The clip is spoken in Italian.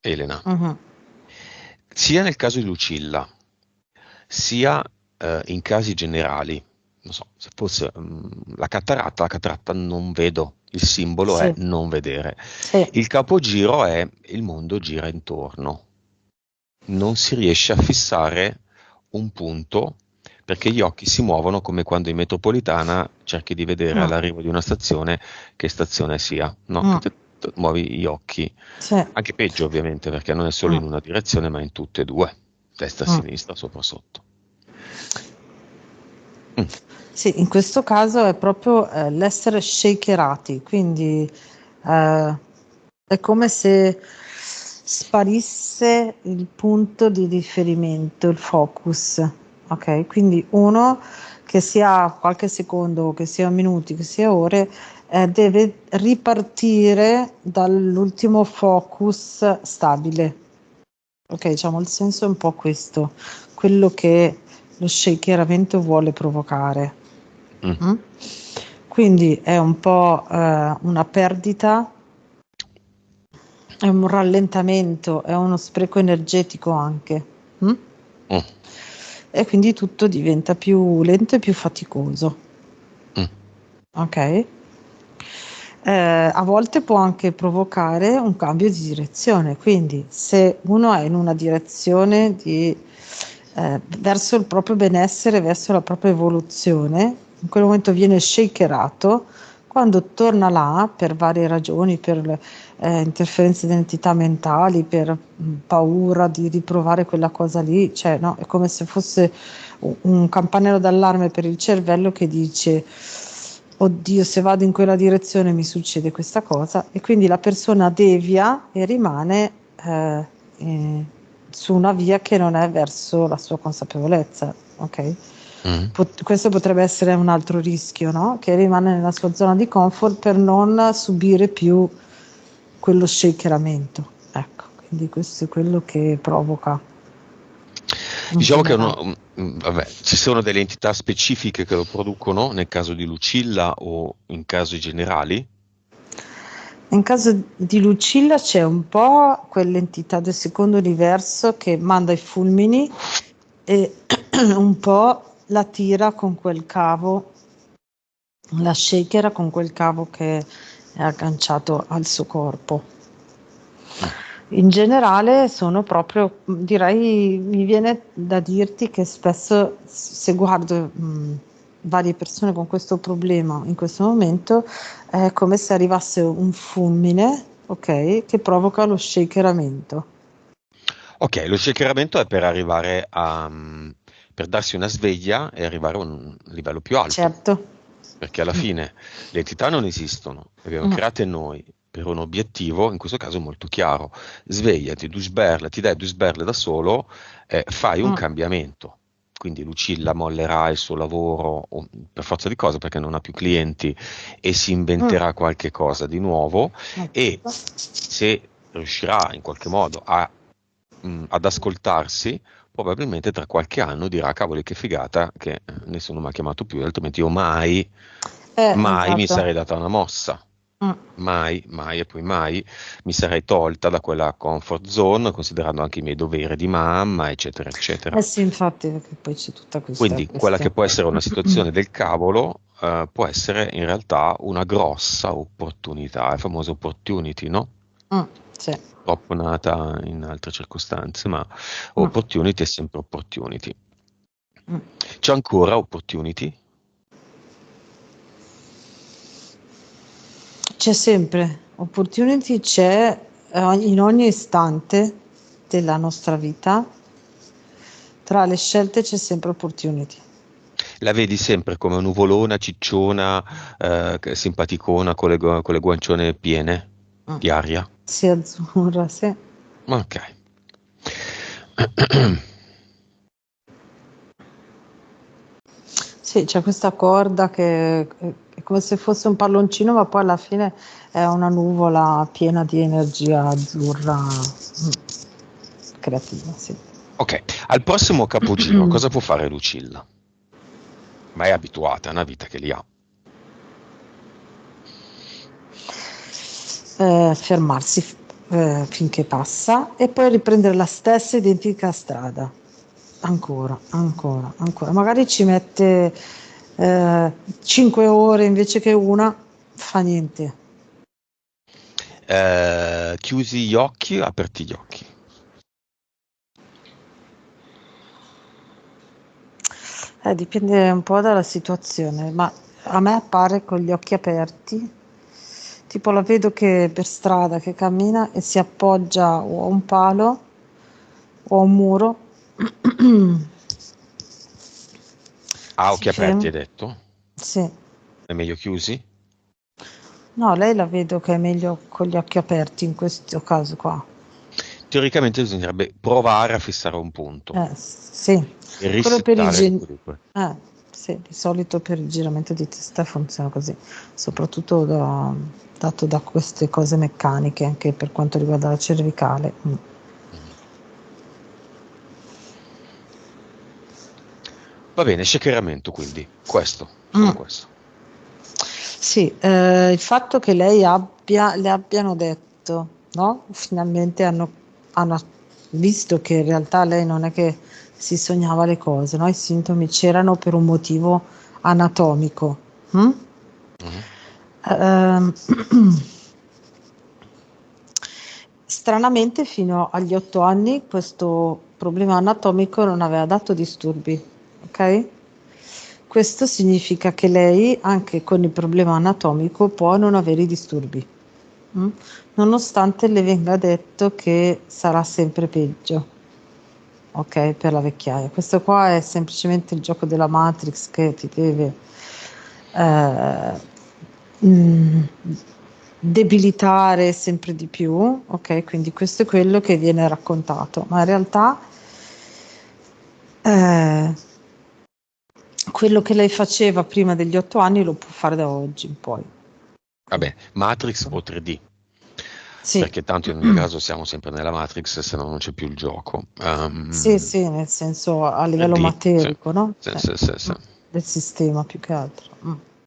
Elena, Mhm. sia nel caso di Lucilla, sia in casi generali, non so, se fosse la cataratta non vedo, il simbolo è Sì, non vedere. sì, Il capogiro è il mondo gira intorno, non si riesce a fissare un punto perché gli occhi si muovono come quando in metropolitana cerchi di vedere mm, all'arrivo di una stazione che stazione sia, no? Che mm, muovi gli occhi. sì, Anche peggio ovviamente perché non è solo in mm, una direzione ma in tutte e due, destra, mm. sinistra, sopra, sotto. Mm. Sì, in questo caso è proprio l'essere shakerati, quindi eh, è come se sparisse il punto di riferimento, il focus, ok? Quindi uno che sia qualche secondo, che sia minuti, che sia ore, deve ripartire dall'ultimo focus stabile. Ok, diciamo il senso è un po' questo, quello che lo shakeramento vuole provocare. Mm. Mm? Quindi è un po' una perdita, è un rallentamento, è uno spreco energetico anche. Mm? Mm. E quindi tutto diventa più lento e più faticoso. Mm. Ok? A volte può anche provocare un cambio di direzione, quindi se uno è in una direzione verso il proprio benessere, verso la propria evoluzione, in quel momento viene shakerato, quando torna là per varie ragioni, per interferenze di entità mentali, per paura di riprovare quella cosa lì, cioè no, è come se fosse un campanello d'allarme per il cervello che dice oddio, se vado in quella direzione mi succede questa cosa e quindi la persona devia e rimane eh, su una via che non è verso la sua consapevolezza, ok? Mm. Questo potrebbe essere un altro rischio, no? Che rimane nella sua zona di comfort per non subire più quello shakeramento. Ecco, quindi questo è quello che provoca in Diciamo che generale. vabbè, ci sono delle entità specifiche che lo producono nel caso di Lucilla o in casi generali. In caso di Lucilla c'è un po' quell'entità del secondo universo che manda i fulmini e un po' la tira con quel cavo, la shakera con quel cavo che è agganciato al suo corpo. Mm. In generale sono proprio, direi, mi viene da dirti che spesso se guardo varie persone con questo problema in questo momento è come se arrivasse un fulmine, ok, che provoca lo shakeramento. Ok, lo shakeramento è per arrivare per darsi una sveglia e arrivare a un livello più alto, Certo. perché alla Mm, fine le entità non esistono, le abbiamo mm, create noi per un obiettivo, in questo caso molto chiaro. Svegliati, ti dai due sberle da solo, fai un mm, cambiamento. Quindi Lucilla mollerà il suo lavoro per forza di cose perché non ha più clienti e si mm. inventerà qualche cosa di nuovo e Appunto. se riuscirà in qualche modo ad ascoltarsi, probabilmente tra qualche anno dirà cavoli che figata che nessuno mi ha chiamato più, altrimenti io mai mi Esatto. sarei data una mossa. Mm. Mai, mai e poi mai mi sarei tolta da quella comfort zone, considerando anche i miei doveri di mamma, eccetera, eccetera. Eh sì, infatti, perché poi c'è tutta questa Quindi quella che questione. può essere una situazione del cavolo, può essere in realtà una grossa opportunità, la famosa opportunity, no? Mm, sì. Purtroppo nata in altre circostanze, ma Mm, opportunity è sempre opportunity. mm. C'è ancora opportunity? C'è sempre opportunity, c'è in ogni istante della nostra vita, tra le scelte c'è sempre opportunity. La vedi sempre come nuvolona, cicciona, simpaticona con le guancione piene Mm. di aria? Sì, azzurra, sì. Ok. Sì, c'è questa corda che è come se fosse un palloncino, ma poi alla fine è una nuvola piena di energia azzurra, creativa, sì. Ok, al prossimo capogiro cosa può fare Lucilla? Ma è abituata, è una vita che li ha. Fermarsi, finché passa e poi riprendere la stessa identica strada. Ancora, ancora, ancora. Magari ci mette 5 ore invece che una, fa niente. Chiusi gli occhi o aperti gli occhi? Dipende un po' dalla situazione, ma a me pare con gli occhi aperti, tipo la vedo che per strada che cammina e si appoggia o a un palo o a un muro. Si Occhi aperti ferma. hai detto? Sì. È meglio chiusi? No, lei la vedo che è meglio con gli occhi aperti in questo caso qua. Teoricamente bisognerebbe provare a fissare un punto Sì, e quello per risettare l'equilibrio. sì, di solito per il giramento di testa funziona così, soprattutto dato da queste cose meccaniche, anche per quanto riguarda la cervicale. Mhm. Va bene, shakeramento quindi, questo, solo Mm. questo. Sì, il fatto che le abbiano detto, no? Finalmente hanno visto che in realtà lei non è che si sognava le cose, no? I sintomi c'erano per un motivo anatomico. Mm? Mhm. Ehm, Stranamente fino agli 8 anni questo problema anatomico non aveva dato disturbi, ok? Questo significa che lei, anche con il problema anatomico, può non avere i disturbi, mm? Nonostante le venga detto che sarà sempre peggio, ok? Per la vecchiaia. Questo qua è semplicemente il gioco della Matrix che ti deve eh, mm, debilitare sempre di più, ok? Quindi questo è quello che viene raccontato, ma in realtà eh, quello che lei faceva prima degli 8 anni lo può fare da oggi in poi. Quindi, Vabbè, Matrix o 3D? sì. Perché tanto in ogni caso siamo sempre nella Matrix, se no non c'è più il gioco. Sì, sì, nel senso a livello 3D, sì. materico, no? Sì, sì, sì, Mm. sì. Del sistema più che altro. Mm.